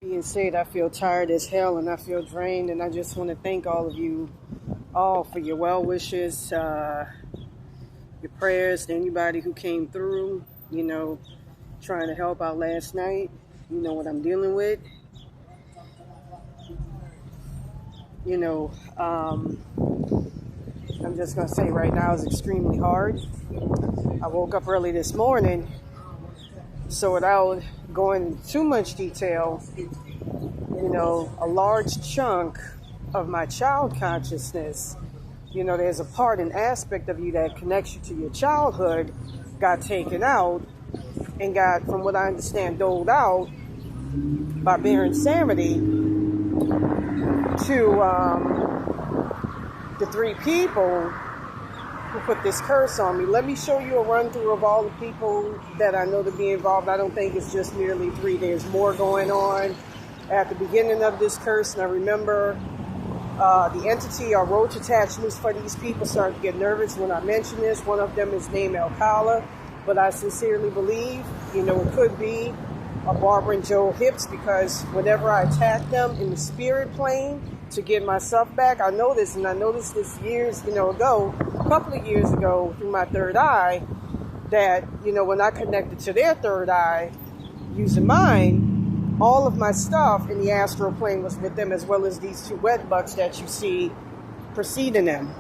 Being said, I feel tired as hell and I feel drained, and I just want to thank all of you all for your well wishes, your prayers, to anybody who came through, trying to help out last night. You know what I'm dealing with. You know, um, I'm just going to say right now it's extremely hard. I woke up early this morning, so without going into too much detail, a large chunk of my child consciousness, there's a part and aspect of you that connects you to your childhood, got taken out and got, from what I understand, doled out by Baron Samedi to the three people who put this curse on me. Let me show you a run through of all the people that I know to be involved. I don't think it's just merely three. There's more going on at the beginning of this curse, and I remember the entity or roach attachments for these people started to get nervous when I mentioned this. One of them is named Alcala, but I sincerely believe, it could be a Barbara and Joe Hips, because whenever I attack them in the spirit plane to get myself back, I noticed this years, ago, a couple of years ago through my third eye, that, when I connected to their third eye using mine, all of my stuff in the astral plane was with them, as well as these two wet bucks that you see preceding them.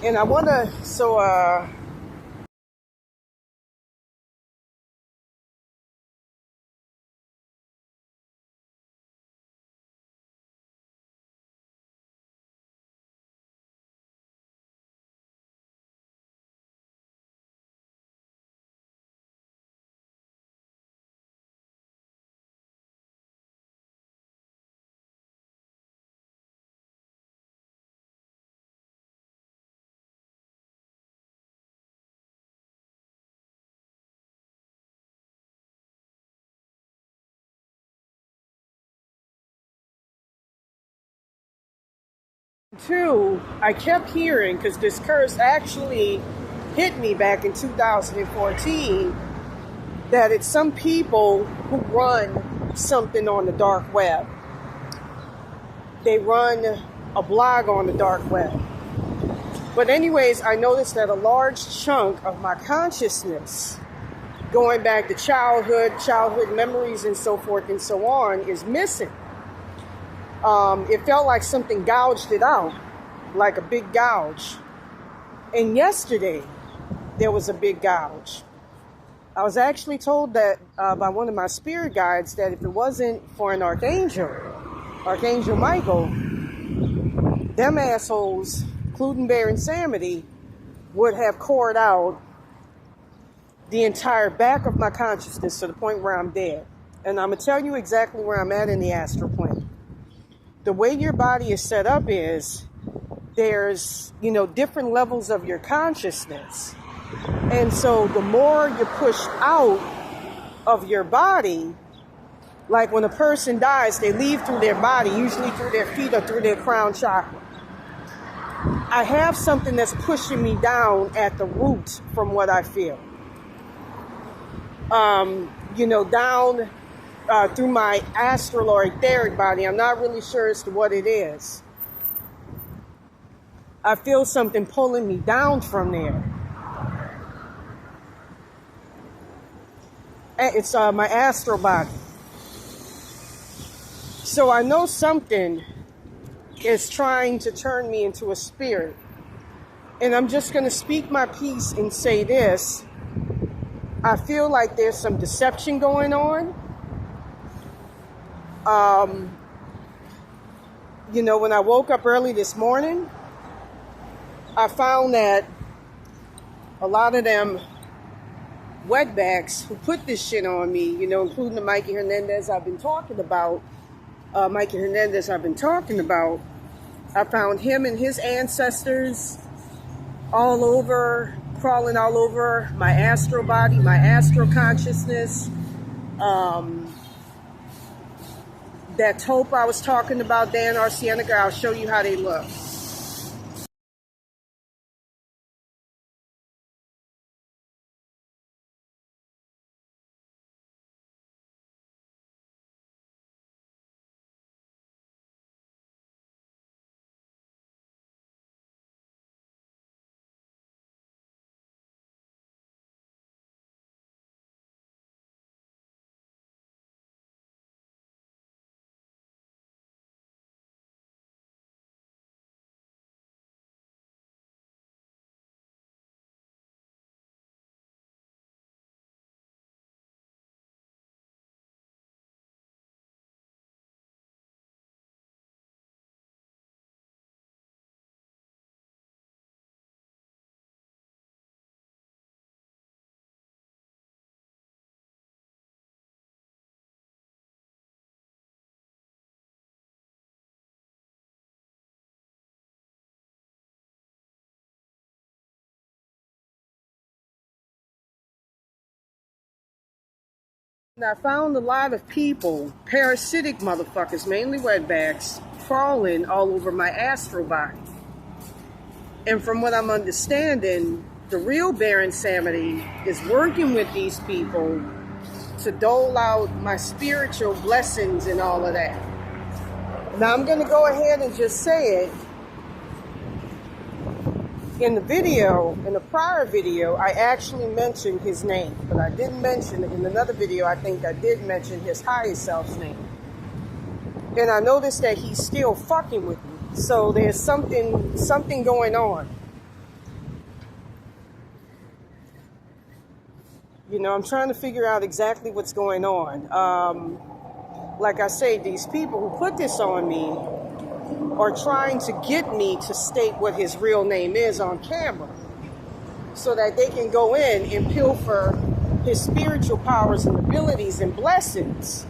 And I want to, two, I kept hearing, because this curse actually hit me back in 2014, that it's some people who run something on the dark web. They run a blog on the dark web. But anyways, I noticed that a large chunk of my consciousness, going back to childhood memories and so forth and so on, is missing. It felt like something gouged it out, like a big gouge. And yesterday, there was a big gouge. I was actually told that by one of my spirit guides that if it wasn't for an Archangel Michael, them assholes, including Baron Samedi, would have cored out the entire back of my consciousness to the point where I'm dead. And I'm going to tell you exactly where I'm at in the astral plane. The way your body is set up is there's, different levels of your consciousness. And so the more you're pushed out of your body, like when a person dies, they leave through their body, usually through their feet or through their crown chakra. I have something that's pushing me down at the root from what I feel. Down through my astral or etheric body. I'm not really sure as to what it is. I feel something pulling me down from there. It's my astral body. So I know something is trying to turn me into a spirit. And I'm just going to speak my piece and say this. I feel like there's some deception going on. When I woke up early this morning, I found that a lot of them wetbacks who put this shit on me, including the Mikey Hernandez I've been talking about, I found him and his ancestors all over, crawling all over my astral body, my astral consciousness. That taupe I was talking about, Dan Arcianiga, I'll show you how they look. And I found a lot of people, parasitic motherfuckers, mainly wetbacks, crawling all over my astral body. And from what I'm understanding, the real Baron Samedi is working with these people to dole out my spiritual blessings and all of that. Now I'm going to go ahead and just say it. In the video, in the prior video, I actually mentioned his name, but I didn't mention it. In another video, I think I did mention his higher self's name. And I noticed that he's still fucking with me. So there's something going on. You know, I'm trying to figure out exactly what's going on. Like I say, these people who put this on me are trying to get me to state what his real name is on camera so that they can go in and pilfer his spiritual powers and abilities and blessings.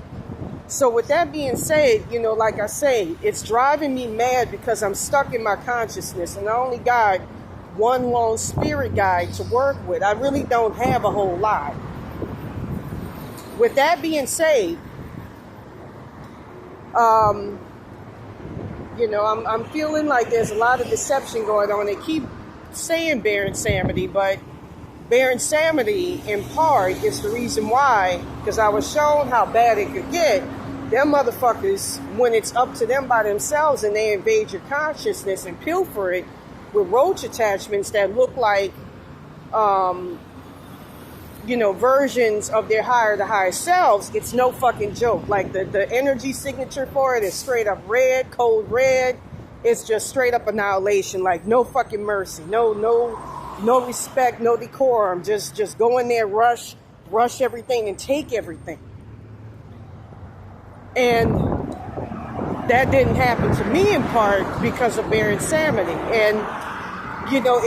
So with that being said, you know, like I say, it's driving me mad because I'm stuck in my consciousness and I only got one lone spirit guide to work with. I really don't have a whole lot. With that being said, you know, I'm feeling like there's a lot of deception going on. They keep saying Baron Samedi, but Baron Samedi, in part, is the reason why, because I was shown how bad it could get. Them motherfuckers, when it's up to them by themselves and they invade your consciousness and pilfer it with roach attachments that look like, you know, versions of their higher to higher selves, it's no fucking joke. Like the energy signature for it is straight up red, cold red. It's just straight up annihilation, like no fucking mercy, no respect, no decorum. Just go in there, rush everything and take everything. And that didn't happen to me in part because of Baron Samedi. And you know,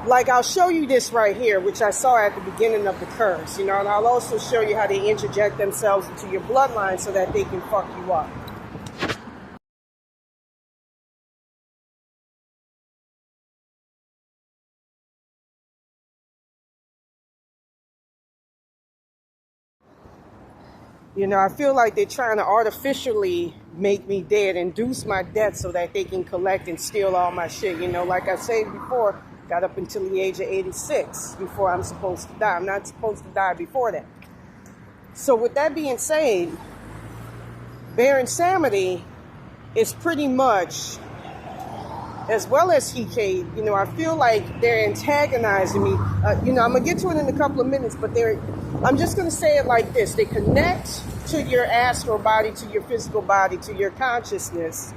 like I'll show you this right here, which I saw at the beginning of the curse, you know, and I'll also show you how they interject themselves into your bloodline so that they can fuck you up. You know, I feel like they're trying to artificially make me dead, induce my death so that they can collect and steal all my shit. You know, like I said before, got up until the age of 86 before I'm supposed to die. I'm not supposed to die before that. So with that being said, Baron Samedi is pretty much, as well as Hecate, you know, I feel like they're antagonizing me. You know, I'm going to get to it in a couple of minutes, but I'm just going to say it like this. They connect to your astral body, to your physical body, to your consciousness,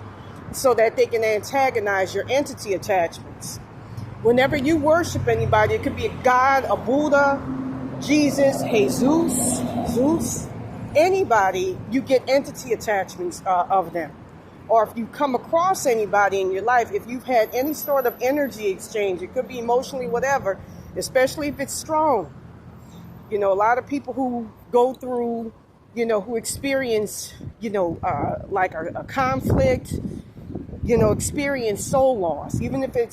so that they can antagonize your entity attachments. Whenever you worship anybody, it could be a God, a Buddha, Jesus, Jesus, Zeus, anybody, you get entity attachments of them. Or if you come across anybody in your life, if you've had any sort of energy exchange, it could be emotionally, whatever, especially if it's strong. You know, a lot of people who go through, you know, who experience, you know, like a conflict, you know, experience soul loss, even if it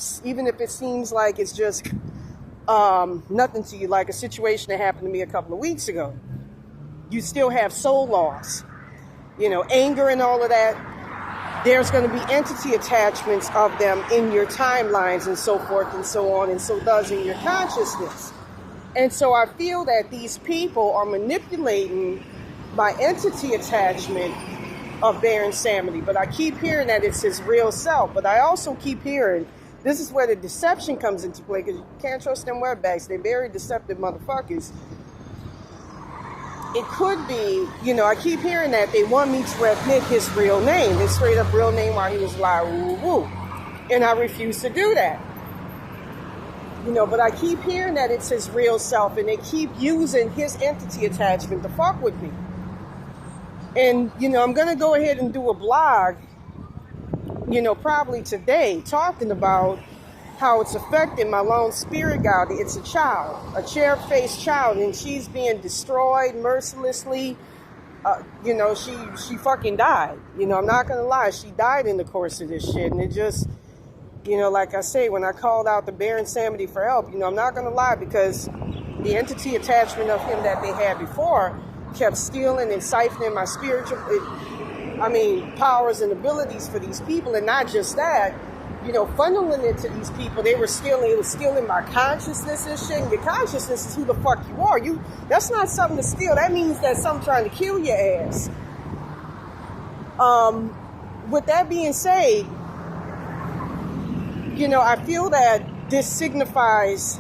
seems like it's just nothing to you, like a situation that happened to me a couple of weeks ago. You still have soul loss, you know, anger and all of that. There's going to be entity attachments of them in your timelines and so forth and so on, and so does in your consciousness. And so I feel that these people are manipulating my entity attachment of Baron Samedi, but I keep hearing that it's his real self. But I also keep hearing, this is where the deception comes into play, because you can't trust them wetbacks. They're very deceptive motherfuckers. It could be, you know, I keep hearing that they want me to admit his real name, his straight up real name while he was alive, woo-woo. And I refuse to do that. You know, but I keep hearing that it's his real self, and they keep using his entity attachment to fuck with me. And, you know, I'm going to go ahead and do a blog, you know, probably today, talking about how it's affecting my lone spirit guide. It's a child, a chair-faced child, and she's being destroyed mercilessly. You know, she fucking died. You know, I'm not going to lie. She died in the course of this shit, and it just, you know, like I say, when I called out the Baron Samedi for help, you know, I'm not going to lie, because the entity attachment of him that they had before kept stealing and siphoning my spiritual, powers and abilities for these people. And not just that, funneling it to these people, it was stealing my consciousness and shit. And your consciousness is who the fuck you are. That's not something to steal. That means that something trying to kill your ass. With that being said, I feel that this signifies,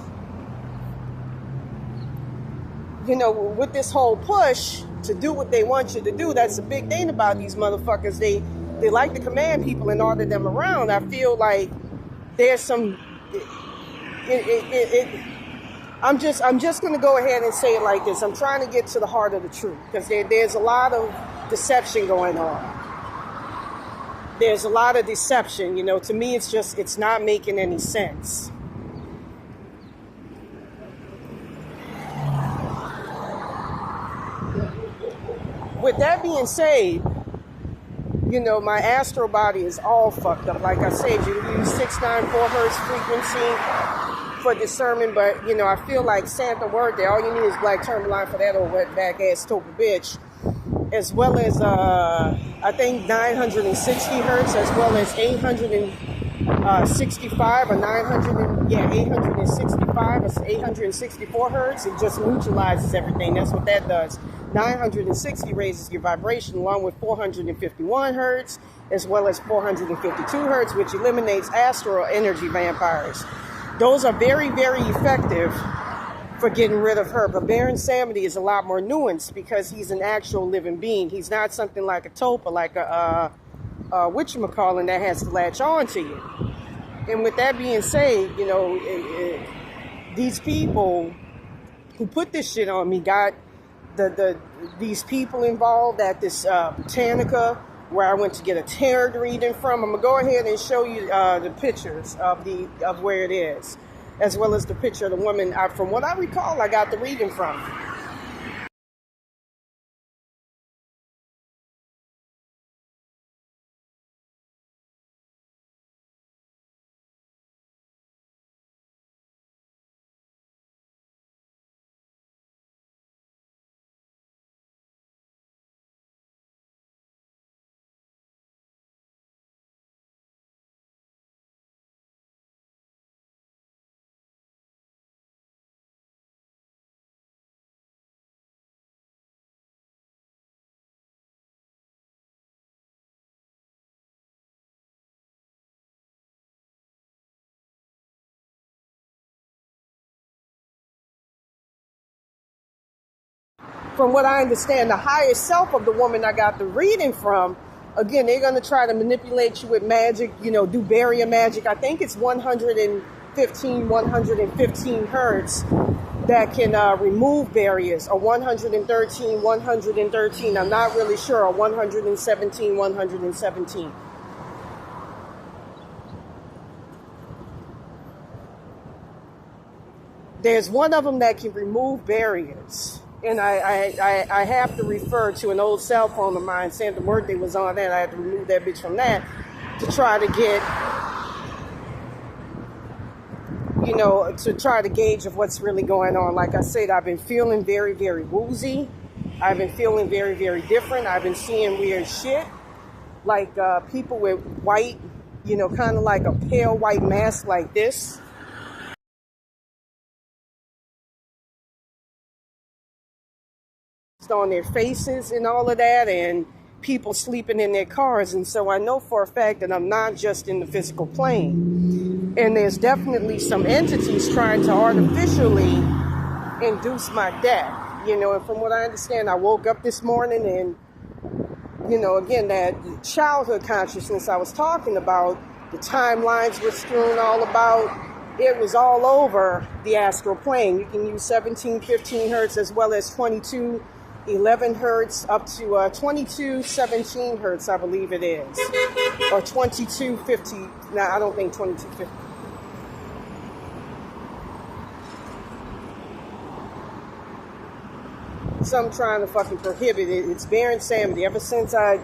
with this whole push to do what they want you to do. That's the big thing about these motherfuckers. They like to command people and order them around. I feel like there's some. I'm just going to go ahead and say it like this. I'm trying to get to the heart of the truth because there's a lot of deception going on. There's a lot of deception. To me, it's not making any sense. With that being said, my astral body is all fucked up. Like I said, you use 694 hertz frequency for discernment, but, I feel like Santa Muerte, all you need is black tourmaline for that old wetback ass stupid bitch, as well as, I think 960 hertz, as well as 865 or 865 or 864 hertz. It just neutralizes everything. That's what that does. 960 raises your vibration along with 451 hertz, as well as 452 hertz, which eliminates astral energy vampires. Those are very, very effective for getting rid of her. But Baron Samedi is a lot more nuanced because he's an actual living being. He's not something like a topa, like a whatchamacallit that has to latch on to you. And with that being said, these people who put this shit on me got these people involved at this Botanica where I went to get a tarot reading from. I'm gonna go ahead and show you the pictures of where it is, as well as the picture of the woman. From what I recall, I got the reading from. From what I understand, the higher self of the woman I got the reading from, again, they're going to try to manipulate you with magic, do barrier magic. I think it's 115 hertz that can remove barriers, or 113. I'm not really sure, or 117. There's one of them that can remove barriers. And I have to refer to an old cell phone of mine. Santa Muerte was on that. I had to remove that bitch from that to try to get, to try to gauge of what's really going on. Like I said, I've been feeling very, very woozy. I've been feeling very, very different. I've been seeing weird shit. Like people with white, kind of like a pale white mask like this. On their faces and all of that, and people sleeping in their cars. And so I know for a fact that I'm not just in the physical plane, and there's definitely some entities trying to artificially induce my death, and from what I understand, I woke up this morning and again, that childhood consciousness I was talking about, the timelines were strewn all about. It was all over the astral plane. You can use 1715 hertz as well as 2211 hertz up to 2217 hertz, I believe it is, or 2250. No, I don't think 2250. So I'm trying to fucking prohibit it. It's Baron Samedi. Ever since I'm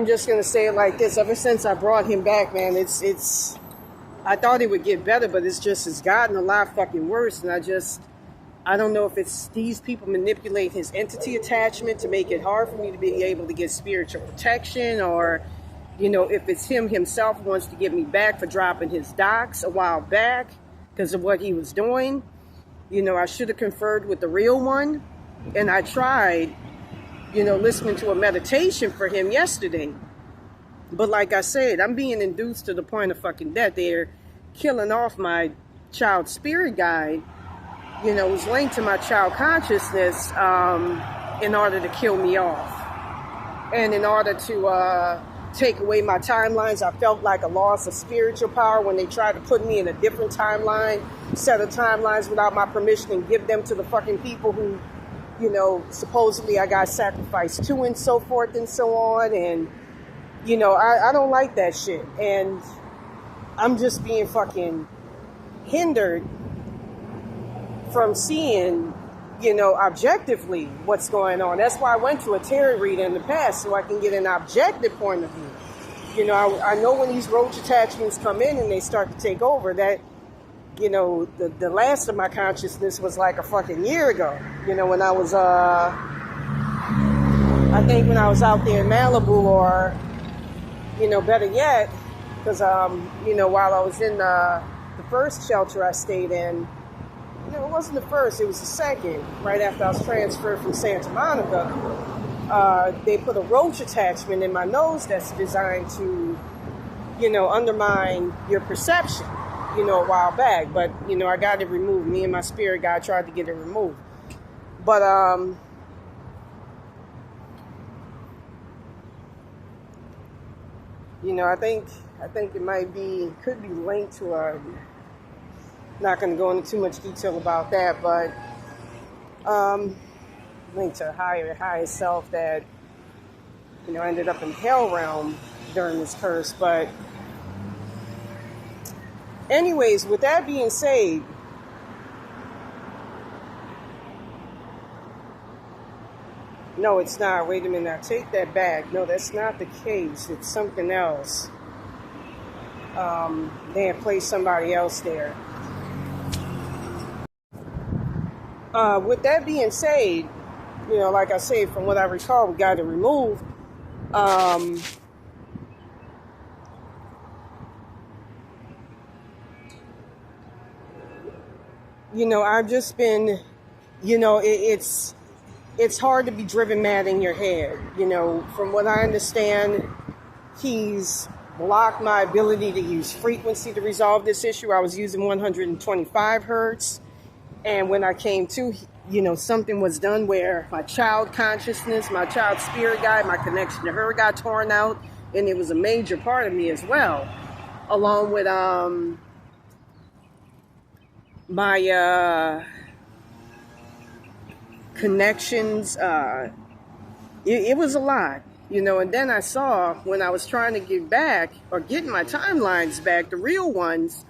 just gonna say it like this. Ever since I brought him back, man, it's I thought it would get better, but it's gotten a lot fucking worse. And I don't know if it's these people manipulate his entity attachment to make it hard for me to be able to get spiritual protection, or, if it's him himself wants to get me back for dropping his docs a while back because of what he was doing. I should have conferred with the real one. And I tried, listening to a meditation for him yesterday. But like I said, I'm being induced to the point of fucking death. They're killing off my child spirit guide, who's linked to my child consciousness, in order to kill me off. And in order to take away my timelines, I felt like a loss of spiritual power when they tried to put me in a different timeline, set of timelines without my permission, and give them to the fucking people who, supposedly I got sacrificed to, and so forth and so on. And, I don't like that shit. And I'm just being fucking hindered from seeing, objectively what's going on. That's why I went to a tarot reader in the past, so I can get an objective point of view. I know when these roach attachments come in and they start to take over, that, the last of my consciousness was like a fucking year ago. When I was, I think when I was out there in Malibu, or, better yet, because, while I was in the first shelter I stayed in, it wasn't the first, it was the second, right after I was transferred from Santa Monica. They put a roach attachment in my nose that's designed to, undermine your perception, a while back. But, I got it removed. Me and my spirit guide tried to get it removed. But, I think it could be linked to not going to go into too much detail about that, but linked to a higher self that, ended up in hell realm during this curse. But anyways, with that being said, no, it's not. Wait a minute, I take that back. No, that's not the case. It's something else. They had placed somebody else there. With that being said, like I say, from what I recall, we got it removed. I've just been, it's hard to be driven mad in your head. From what I understand, he's blocked my ability to use frequency to resolve this issue. I was using 125 hertz. And when I came to, something was done where my child consciousness, my child spirit guide, my connection to her got torn out. And it was a major part of me as well. Along with my connections. It was a lot. And then I saw when I was trying to get back, or getting my timelines back, the real ones,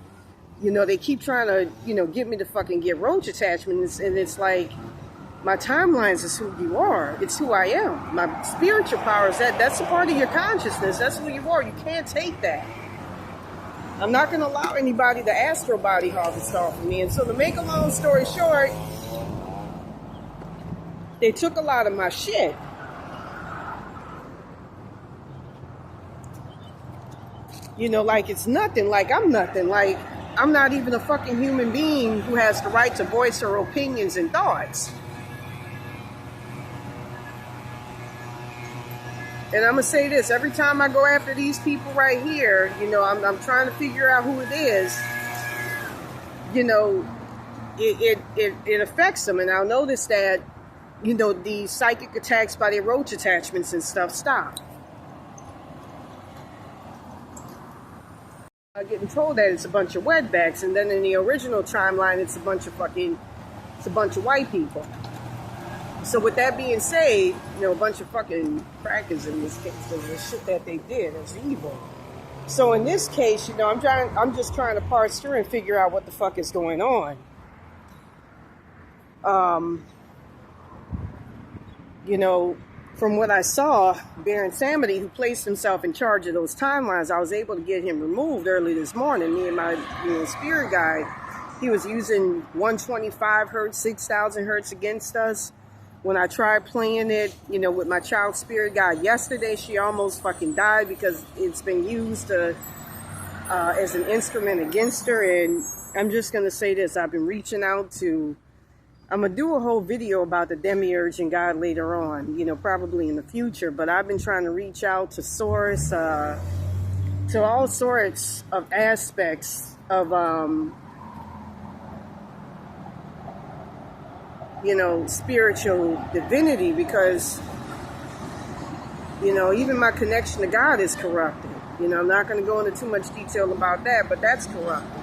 they keep trying to, get me to fucking get roach attachments. And it's like, my timelines is who you are. It's who I am. My spiritual powers, that's a part of your consciousness. That's who you are. You can't take that. I'm not going to allow anybody to astral body harvest off of me. And so to make a long story short, they took a lot of my shit. Like it's nothing, like I'm nothing, like I'm not even a fucking human being who has the right to voice her opinions and thoughts. And I'm going to say this, every time I go after these people right here, I'm trying to figure out who it is, it affects them. And I'll notice that, the psychic attacks by their roach attachments and stuff stop. I'm getting told that it's a bunch of wetbacks, and then in the original timeline, it's a bunch of white people. So with that being said, a bunch of fucking crackers in this case, because the shit that they did is evil. So in this case, I'm just trying to parse through and figure out what the fuck is going on. from what I saw, Baron Samedi, who placed himself in charge of those timelines, I was able to get him removed early this morning. Me and my spirit guide, he was using 125 hertz, 6,000 hertz against us. When I tried playing it, with my child spirit guide yesterday, she almost fucking died because it's been used as an instrument against her. And I'm just going to say this. I've been reaching out to... I'm going to do a whole video about the demiurge and God later on, probably in the future. But I've been trying to reach out to Source, to all sorts of aspects of, spiritual divinity, because, even my connection to God is corrupted. I'm not going to go into too much detail about that, but that's corrupted.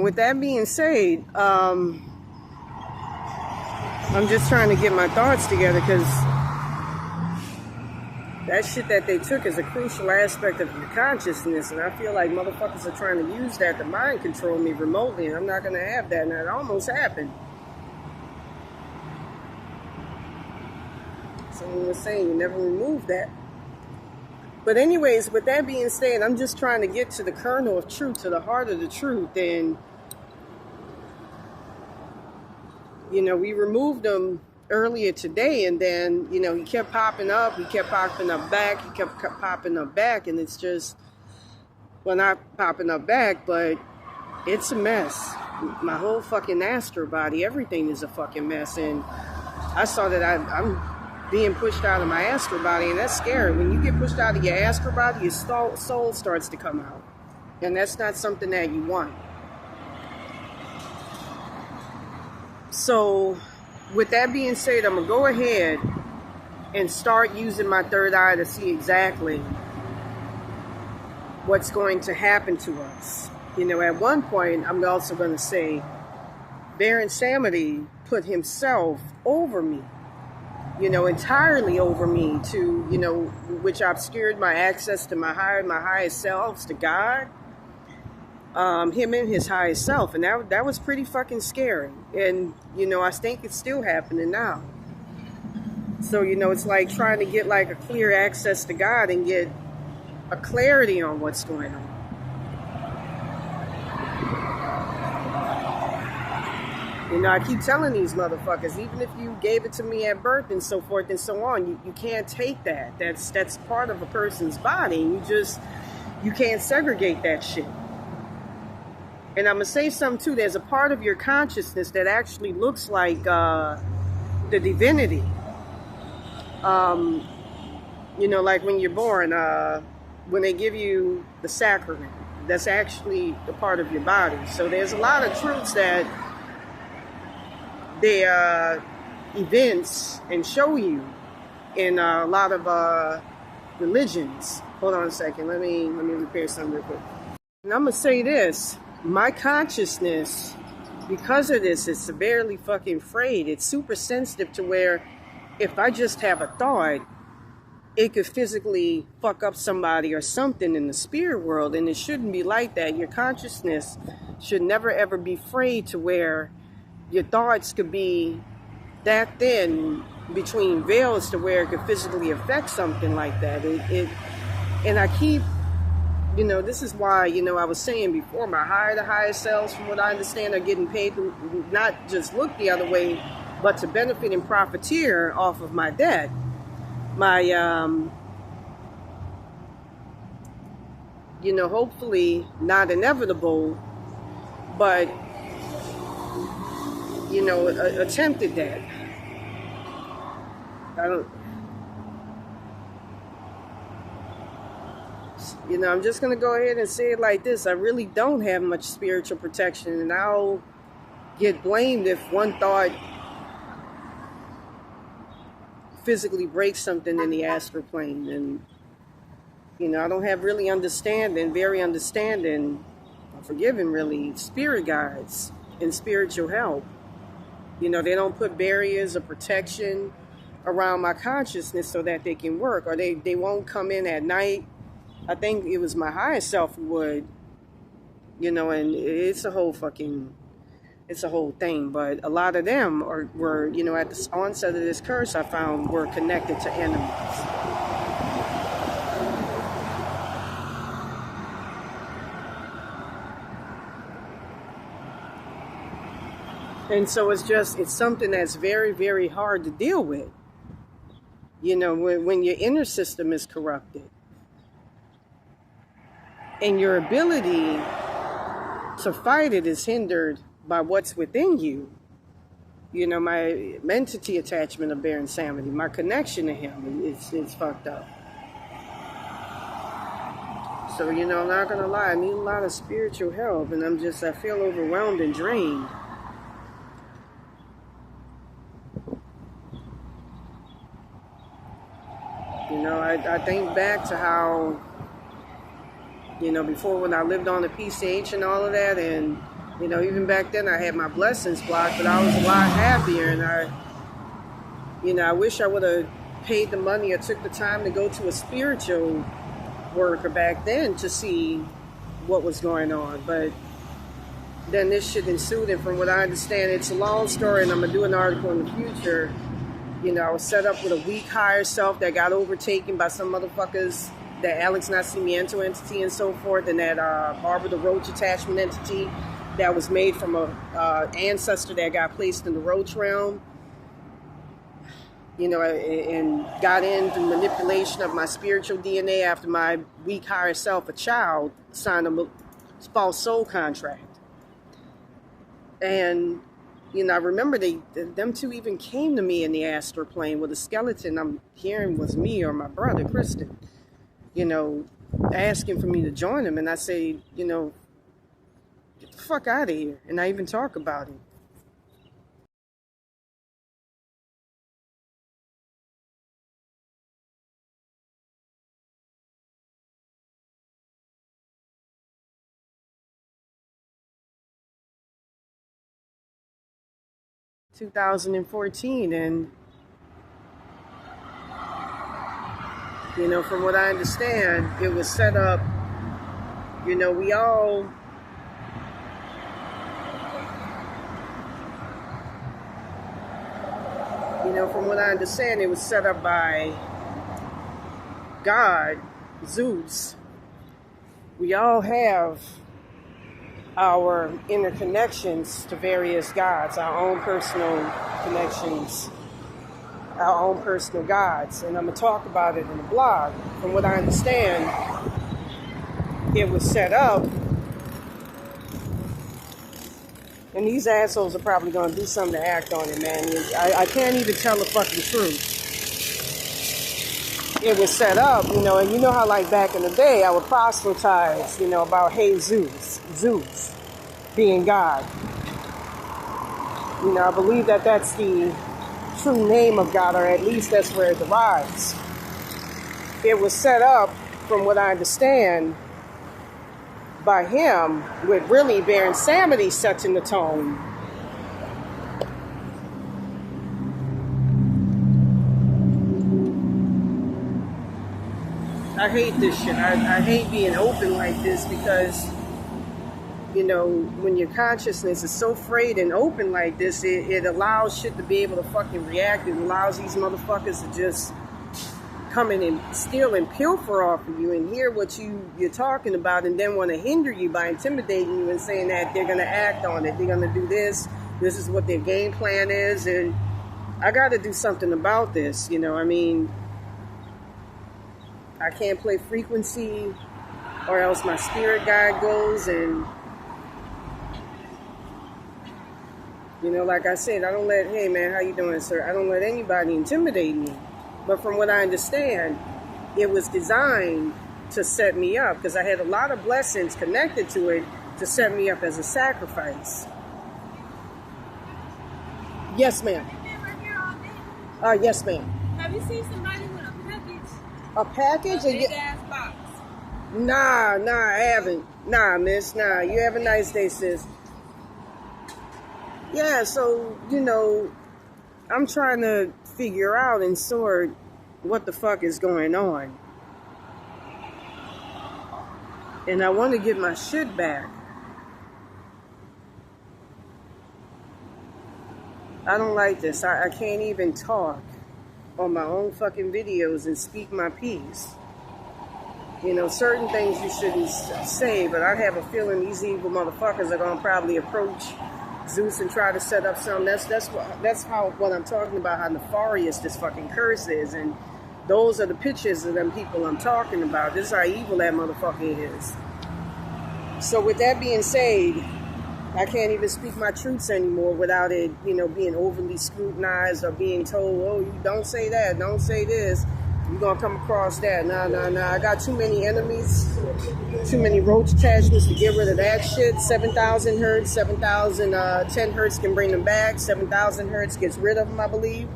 With that being said, I'm just trying to get my thoughts together, because that shit that they took is a crucial aspect of your consciousness, and I feel like motherfuckers are trying to use that to mind control me remotely, and I'm not going to have that, and that almost happened. Someone was saying you never remove that. But anyways, with that being said, I'm just trying to get to the kernel of truth, to the heart of the truth. And, we removed him earlier today, and then, he kept popping up. He kept popping up back. He kept popping up back. And it's just, well, not popping up back, but it's a mess. My whole fucking astral body, everything is a fucking mess. And I saw that I'm being pushed out of my astral body, and that's scary. When you get pushed out of your astral body, your soul starts to come out, and that's not something that you want. So with that being said, I'm gonna go ahead and start using my third eye to see exactly what's going to happen to us. At one point, I'm also going to say Baron Samedi put himself over me, entirely over me, to, which obscured my access to my highest selves, to God, him and his highest self. And that was pretty fucking scary. And, I think it's still happening now. So, it's like trying to get like a clear access to God and get a clarity on what's going on. I keep telling these motherfuckers, even if you gave it to me at birth and so forth and so on, you can't take that. That's part of a person's body. You can't segregate that shit. And I'm going to say something too. There's a part of your consciousness that actually looks like the divinity. Like when you're born, when they give you the sacrament, that's actually the part of your body. So there's a lot of truths that they events and show you in a lot of religions. Hold on a second. Let me repair something real quick. And I'm gonna say this: my consciousness, because of this, is severely fucking frayed. It's super sensitive to where if I just have a thought, it could physically fuck up somebody or something in the spirit world, and it shouldn't be like that. Your consciousness should never ever be frayed to where your thoughts could be that thin between veils to where it could physically affect something like that. And I keep, this is why, I was saying before, my highest selves, from what I understand, are getting paid to not just look the other way, but to benefit and profiteer off of my debt. My, hopefully not inevitable, but attempted that. I'm just going to go ahead and say it like this. I really don't have much spiritual protection, and I'll get blamed if one thought physically breaks something in the astral plane. And, I don't have very understanding forgiven really, spirit guides and spiritual help. You know, they don't put barriers of protection around my consciousness so that they can work, or they won't come in at night. I think it was my higher self who would, you know, and it's a whole thing. But a lot of them were, you know, at the onset of this curse, I found were connected to enemies. And so it's something that's very, very hard to deal with. You know, when your inner system is corrupted and your ability to fight it is hindered by what's within you. You know, my entity attachment of Baron Samedi, my connection to him is fucked up. So, you know, I'm not going to lie, I need a lot of spiritual help, and I feel overwhelmed and drained. You know, I think back to how, you know, before when I lived on the PCH and all of that, and, you know, even back then I had my blessings blocked, but I was a lot happier, and I wish I would have paid the money or took the time to go to a spiritual worker back then to see what was going on. But then this shit ensued, and from what I understand, it's a long story, and I'm going to do an article in the future. You know, I was set up with a weak higher self that got overtaken by some motherfuckers, that Alex Nascimento entity and so forth, and that Barbara the Roach attachment entity that was made from a ancestor that got placed in the Roach realm. You know, and got in through manipulation of my spiritual DNA after my weak higher self, a child, signed a false soul contract. And, you know, I remember them two even came to me in the astral plane with a skeleton I'm hearing was me or my brother, Kristen, you know, asking for me to join them. And I say, you know, get the fuck out of here. And I even talk about it. In 2014, and you know, from what I understand, it was set up, you know, from what I understand, it was set up by God, Zeus. We all have our interconnections to various gods, our own personal connections, our own personal gods. And I'm going to talk about it in the blog. From what I understand, it was set up, and these assholes are probably going to do something to act on it, man. I can't even tell the fucking truth. It was set up, you know, and you know how, like, back in the day, I would proselytize, you know, about, hey, Zeus being God. You know, I believe that that's the true name of God, or at least that's where it derives. It was set up, from what I understand, by him, with really Baron Samedi setting the tone. I hate this shit. I hate being open like this because, you know, when your consciousness is so frayed and open like this, it allows shit to be able to fucking react. It allows these motherfuckers to just come in and steal and pilfer off of you and hear what you're talking about, and then want to hinder you by intimidating you and saying that they're going to act on it. They're going to do this. This is what their game plan is. And I got to do something about this. You know, I mean, I can't play frequency or else my spirit guide goes. And, you know, like I said, I don't let, hey man, how you doing, sir? I don't let anybody intimidate me. But from what I understand, it was designed to set me up, because I had a lot of blessings connected to it to set me up as a sacrifice. Yes, ma'am. Yes, ma'am. Have you seen somebody with a package? A package? A big ass box. Nah, I haven't. Nah, miss, nah. You have a nice day, sis. Yeah, so, I'm trying to figure out and sort what the fuck is going on. And I want to get my shit back. I don't like this. I can't even talk on my own fucking videos and speak my piece. Certain things you shouldn't say, but I have a feeling these evil motherfuckers are going to probably approach Zeus and try to set up something. That's what I'm talking about, how nefarious this fucking curse is. And those are the pictures of them people I'm talking about. This is how evil that motherfucker is. So with that being said, I can't even speak my truths anymore without it, being overly scrutinized or being told, oh, you don't say that, don't say this. You're going to come across that. Nah. I got too many enemies, too many roach attachments to get rid of that shit. 7,000 hertz, 10 hertz can bring them back. 7,000 hertz gets rid of them, I believe.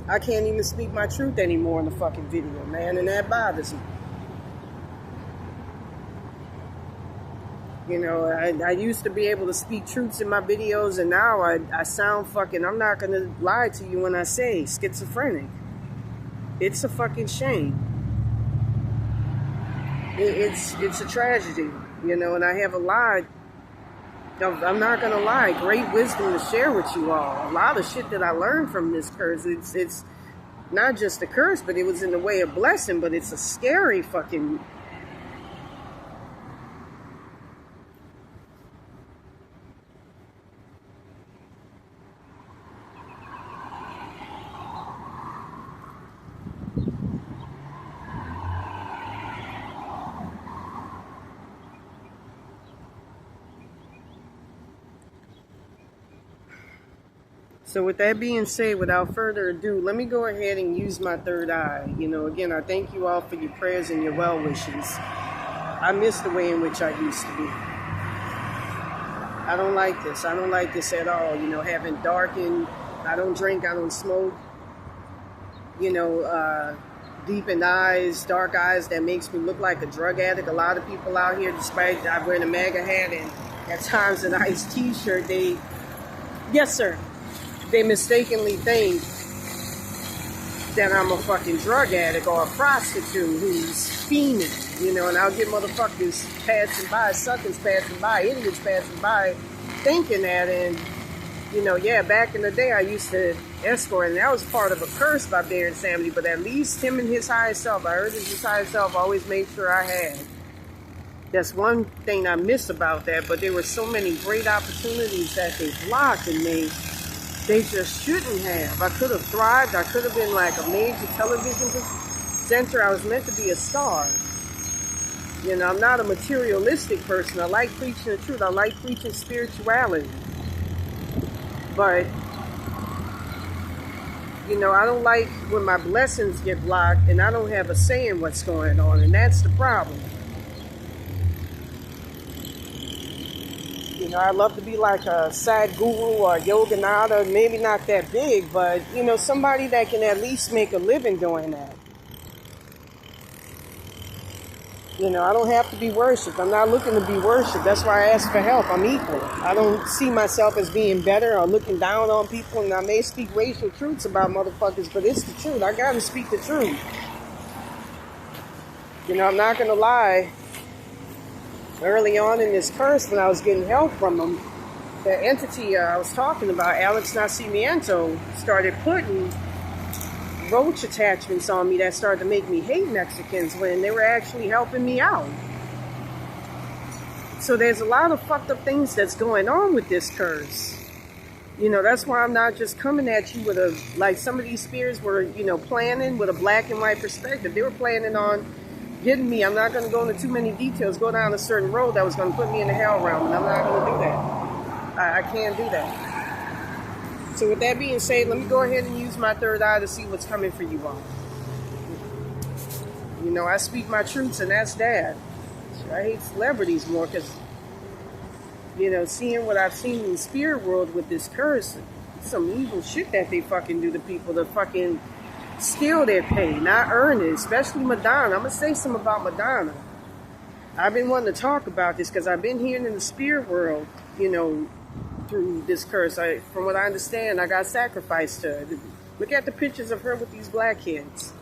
I can't even speak my truth anymore in the fucking video, man, and that bothers me. I used to be able to speak truths in my videos, and now I sound fucking, I'm not going to lie to you when I say schizophrenic. It's a fucking shame. It's a tragedy, and I have a lot of, I'm not going to lie, great wisdom to share with you all. A lot of shit that I learned from this curse. It's not just a curse, but it was in the way of blessing, but it's a scary fucking... So with that being said, without further ado, let me go ahead and use my third eye. Again, I thank you all for your prayers and your well wishes. I miss the way in which I used to be. I don't like this. I don't like this at all. Having darkened, I don't drink, I don't smoke. Deepened eyes, dark eyes that makes me look like a drug addict. A lot of people out here, despite I wear a MAGA hat and at times a nice t-shirt, yes sir, they mistakenly think that I'm a fucking drug addict or a prostitute who's fiending, and I'll get motherfuckers passing by, suckers passing by, idiots passing by, thinking that, and, back in the day I used to escort, and that was part of a curse by Baron Samedi, but at least him and his higher self, I heard his higher self always made sure I had. That's one thing I miss about that, but there were so many great opportunities that they blocked, and they just shouldn't have. I could have thrived. I could have been like a major television presenter. I was meant to be a star. I'm not a materialistic person. I like preaching the truth. I like preaching spirituality. But, I don't like when my blessings get blocked and I don't have a say in what's going on. And that's the problem. I'd love to be like a Sadhguru or a Yogananda, maybe not that big, but, somebody that can at least make a living doing that. I don't have to be worshipped. I'm not looking to be worshipped. That's why I ask for help. I'm equal. I don't see myself as being better or looking down on people, and I may speak racial truths about motherfuckers, but it's the truth. I gotta speak the truth. I'm not gonna lie. Early on in this curse, when I was getting help from them, the entity I was talking about, Alex Nascimento, started putting roach attachments on me that started to make me hate Mexicans when they were actually helping me out. So there's a lot of fucked up things that's going on with this curse. That's why I'm not just coming at you with like some of these spirits were, planning with a black and white perspective. They were planning on getting me. I'm not going to go into too many details, go down a certain road that was going to put me in the hell realm, and I'm not going to do that. I can't do that. So with that being said, let me go ahead and use my third eye to see what's coming for you all. I speak my truths, and that's that. I hate celebrities more because, seeing what I've seen in the spirit world with this curse, some evil shit that they fucking do to people to fucking steal their pay, not earn it, especially Madonna. I'm going to say something about Madonna. I've been wanting to talk about this because I've been hearing in the spirit world, through this curse. From what I understand, I got sacrificed to her. Look at the pictures of her with these black kids.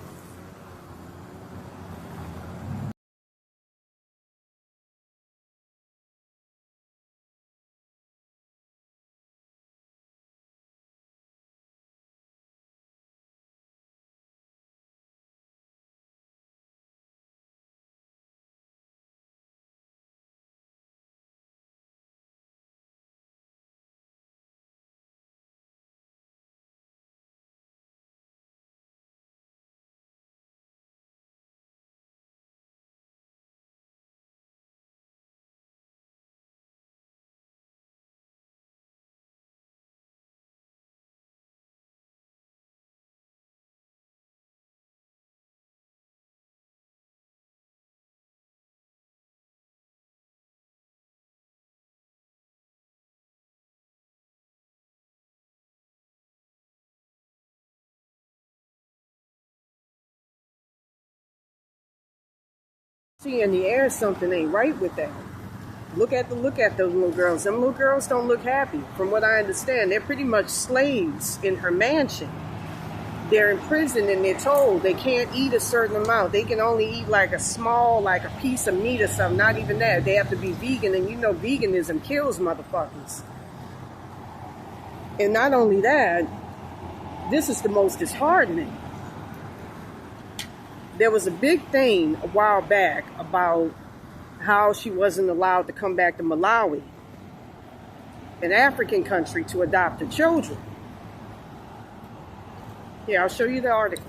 See, in the air, something ain't right with that. Look at those little girls. Them little girls don't look happy. From what I understand, they're pretty much slaves in her mansion. They're in prison and they're told they can't eat a certain amount. They can only eat like a piece of meat or something. Not even that. They have to be vegan, and veganism kills motherfuckers. And not only that, this is the most disheartening. There was a big thing a while back about how she wasn't allowed to come back to Malawi, an African country, to adopt her children. Here, I'll show you the article.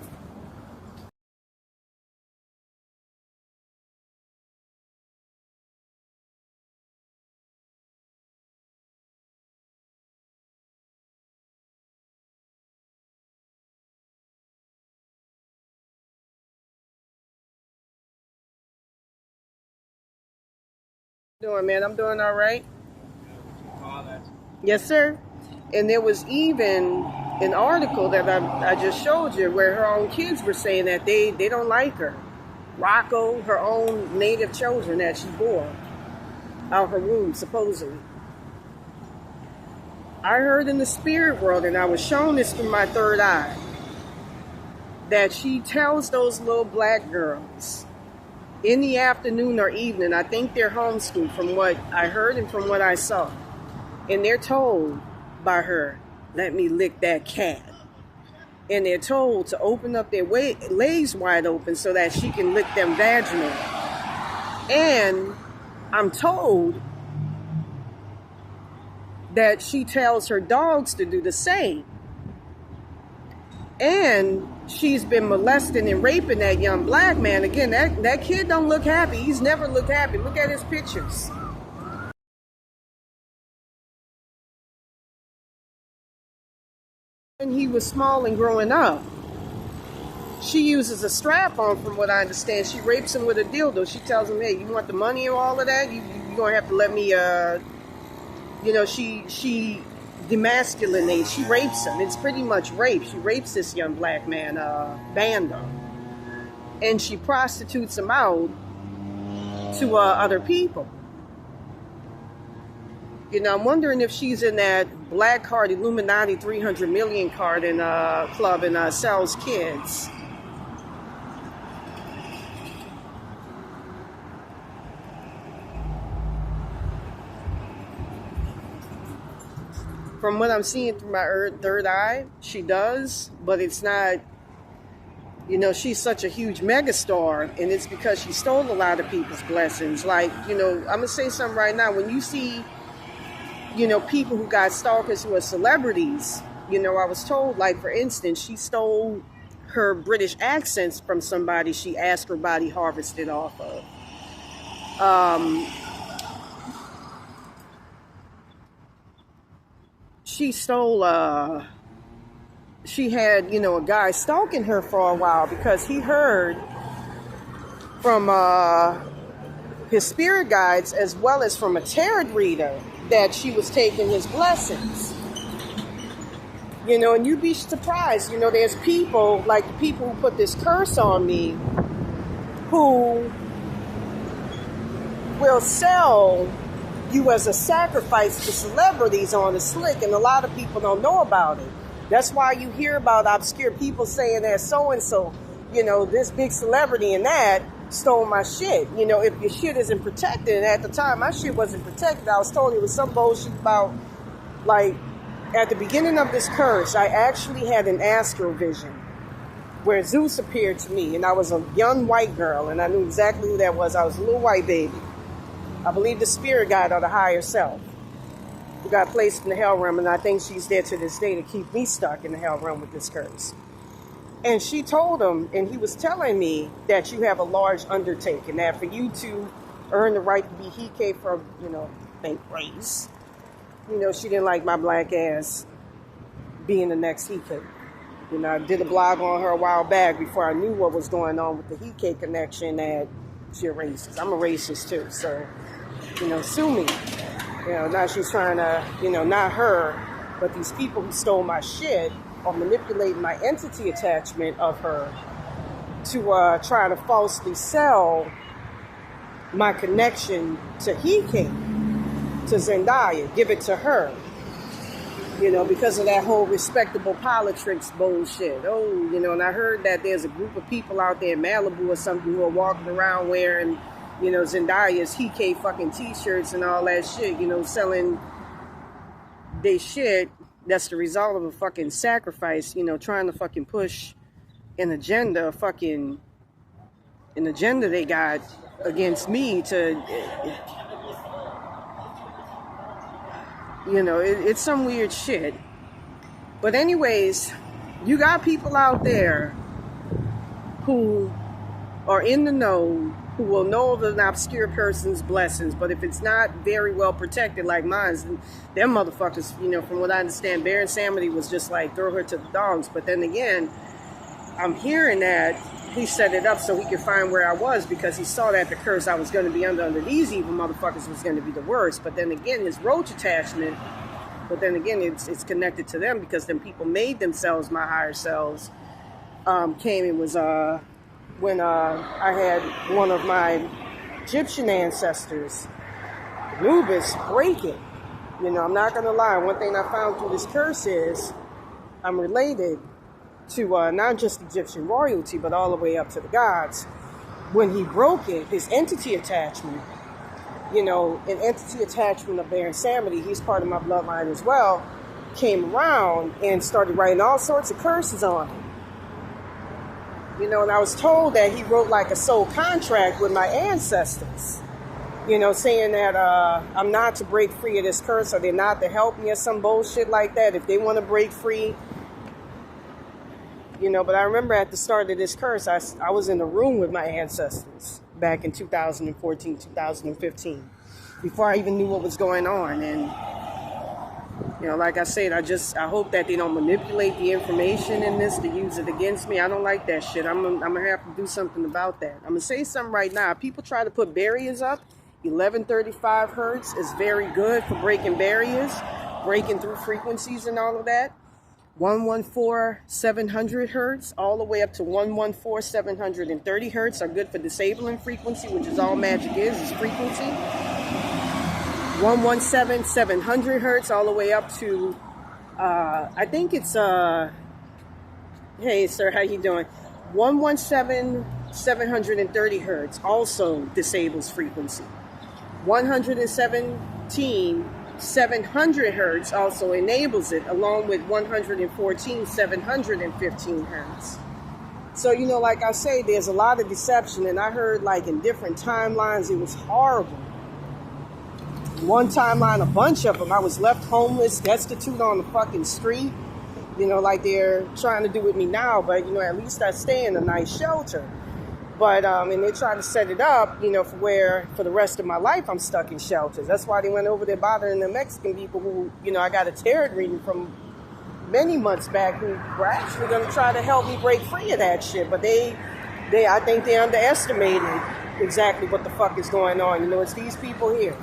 Doing, man? I'm doing all right. Yes, sir. And there was even an article that I just showed you where her own kids were saying that they don't like her. Rocco, her own native children that she bore out her womb, supposedly. I heard in the spirit world, and I was shown this through my third eye, that she tells those little black girls in the afternoon or evening, I think they're homeschooled from what I heard and from what I saw, and they're told by her, let me lick that cat. And they're told to open up their legs wide open so that she can lick them vaginally. And I'm told that she tells her dogs to do the same. And she's been molesting and raping that young black man. Again, that kid don't look happy. He's never looked happy. Look at his pictures. And he was small and growing up. She uses a strap on, from what I understand. She rapes him with a dildo. She tells him, hey, you want the money and all of that? You're going to have to let me, she demasculinates. She rapes him. It's pretty much rape. She rapes this young black man, Bando. And she prostitutes him out to other people. I'm wondering if she's in that black card, Illuminati 300 million card in club, and sells kids. From what I'm seeing through my third eye, she does, but it's not, she's such a huge megastar, and it's because she stole a lot of people's blessings. Like, I'm going to say something right now. When you see, people who got stalkers who are celebrities, I was told, like, for instance, she stole her British accents from somebody she asked her body harvested off of. She stole, she had, a guy stalking her for a while because he heard from his spirit guides as well as from a tarot reader that she was taking his blessings. And you'd be surprised, there's people, like the people who put this curse on me, who will sell you as a sacrifice to celebrities on the slick, and a lot of people don't know about it. That's why you hear about obscure people saying that so-and-so, this big celebrity and that stole my shit. If your shit isn't protected, and at the time my shit wasn't protected, I was told it was some bullshit about, like, at the beginning of this curse, I actually had an astral vision where Zeus appeared to me, and I was a young white girl, and I knew exactly who that was. I was a little white baby. I believe the spirit guide or the higher self who got placed in the hell realm, and I think she's there to this day to keep me stuck in the hell realm with this curse. And she told him, and he was telling me that you have a large undertaking, that for you to earn the right to be Hike from, race. She didn't like my black ass being the next Hike. I did a blog on her a while back before I knew what was going on with the Hike connection, that she's a racist. I'm a racist too, so, sue me. Now she's trying to, not her, but these people who stole my shit are manipulating my entity attachment of her to try to falsely sell my connection to Hike, to Zendaya, give it to her. Because of that whole respectable politics bullshit. Oh, and I heard that there's a group of people out there in Malibu or something who are walking around wearing, Zendaya's Hike fucking t-shirts and all that shit, selling they shit. That's the result of a fucking sacrifice, trying to fucking push an agenda, an agenda they got against me to, it's some weird shit. But anyways, you got people out there who are in the know, who will know of an obscure person's blessings, but if it's not very well protected like mine, them motherfuckers, from what I understand, Baron Samedi was just like, throw her to the dogs. But then again, I'm hearing that he set it up so he could find where I was, because he saw that the curse I was going to be under these evil motherfuckers was going to be the worst. But then again, his roach attachment, but then again, it's connected to them, because then people made themselves my higher selves. It was when I had one of my Egyptian ancestors, Anubis, break it. I'm not going to lie. One thing I found through this curse is I'm related to not just Egyptian royalty, but all the way up to the gods. When he broke it, his entity attachment, an entity attachment of Baron Samedi, he's part of my bloodline as well, came around and started writing all sorts of curses on him. And I was told that he wrote like a soul contract with my ancestors, saying that I'm not to break free of this curse, or they're not to help me, or some bullshit like that. If they want to break free, but I remember at the start of this curse, I was in a room with my ancestors back in 2014, 2015, before I even knew what was going on. And, like I said, I hope that they don't manipulate the information in this to use it against me. I don't like that shit. I'm going to have to do something about that. I'm going to say something right now. People try to put barriers up. 1135 hertz is very good for breaking barriers, breaking through frequencies and all of that. 114-700 hertz, all the way up to 114-730 hertz are good for disabling frequency, which is all magic is frequency. 117-700 hertz, all the way up to, I think it's, hey sir, how you doing? 117-730 hertz also disables frequency. 117-700 hertz also enables it, along with 114-715 hertz. So, like I say, there's a lot of deception, and I heard, like, in different timelines, it was horrible. One timeline, a bunch of them, I was left homeless, destitute on the fucking street, like they're trying to do with me now, but, at least I stay in a nice shelter. But, and they try to set it up, for the rest of my life I'm stuck in shelters. That's why they went over there bothering the Mexican people who, I got a tarot reading from many months back who were actually going to try to help me break free of that shit. But I think they underestimated exactly what the fuck is going on. It's these people here.